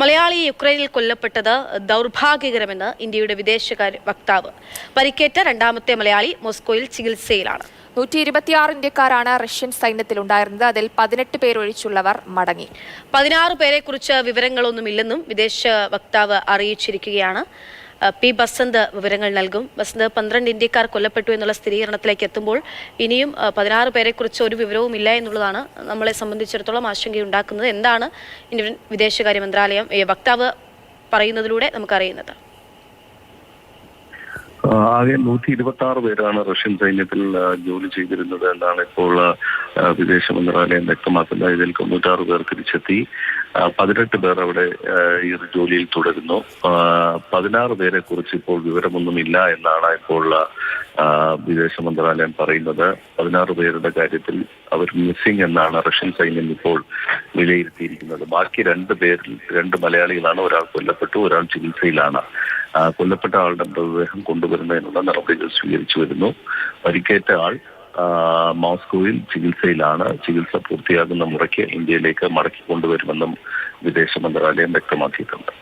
മലയാളി യുക്രൈനിൽ കൊല്ലപ്പെട്ടത് ദൗർഭാഗ്യകരമെന്ന് ഇന്ത്യയുടെ വിദേശകാര്യ വക്താവ്. പരിക്കേറ്റ രണ്ടാമത്തെ മലയാളി മോസ്കോയിൽ ചികിത്സയിലാണ്. 126 ഇന്ത്യക്കാരാണ് റഷ്യൻ സൈന്യത്തിലുണ്ടായിരുന്നത്. അതിൽ 18 പേരൊഴിച്ചുള്ളവർ മടങ്ങി. 16 പേരെക്കുറിച്ച് വിവരങ്ങളൊന്നുമില്ലെന്നും വിദേശ വക്താവ് അറിയിച്ചിരിക്കുകയാണ്. പി ബസന്ത് വിവരങ്ങൾ നൽകും. ബസന്ത്, 12 ഇന്ത്യക്കാർ കൊല്ലപ്പെട്ടു എന്നുള്ള സ്ഥിരീകരണത്തിലേക്ക് എത്തുമ്പോൾ ഇനിയും 16 പേരെക്കുറിച്ച് ഒരു വിവരവും ഇല്ല എന്നുള്ളതാണ് നമ്മളെ സംബന്ധിച്ചിടത്തോളം ആശങ്കയുണ്ടാക്കുന്നത്. എന്താണ് ഇന്ത്യൻ വിദേശകാര്യ മന്ത്രാലയം വക്താവ് പറയുന്നതിലൂടെ നമുക്കറിയുന്നത്? ആകെ 126 പേരാണ് റഷ്യൻ സൈന്യത്തിൽ ജോലി ചെയ്തിരുന്നത് എന്നാണ് ഇപ്പോൾ വിദേശ മന്ത്രാലയം വ്യക്തമാക്കുന്നത്. ഇതിൽ 96 പേർ തിരിച്ചെത്തി, 18 പേർ അവിടെ ഈ ജോലിയിൽ തുടരുന്നു. 16 പേരെ കുറിച്ച് ഇപ്പോൾ വിവരമൊന്നുമില്ല എന്നാണ് ഇപ്പോൾ വിദേശ മന്ത്രാലയം പറയുന്നത്. 16 പേരുടെ കാര്യത്തിൽ അവർ മിസ്സിംഗ് എന്നാണ് റഷ്യൻ സൈന്യം ഇപ്പോൾ വിലയിരുത്തിയിരിക്കുന്നത്. ബാക്കി 2 മലയാളികളാണ്. ഒരാൾ കൊല്ലപ്പെട്ടു, ഒരാൾ ചികിത്സയിലാണ്. കൊല്ലപ്പെട്ട ആളുടെ മൃതദേഹം കൊണ്ടുവരുന്നതിനുള്ള നടപടികൾ സ്വീകരിച്ചു വരുന്നു. പരിക്കേറ്റ ആൾ മോസ്കോയിൽ ചികിത്സയിലാണ്. ചികിത്സ പൂർത്തിയാകുന്ന മുറയ്ക്ക് ഇന്ത്യയിലേക്ക് മടക്കി കൊണ്ടുവരുമെന്നും വിദേശ മന്ത്രാലയം വ്യക്തമാക്കിയിട്ടുണ്ട്.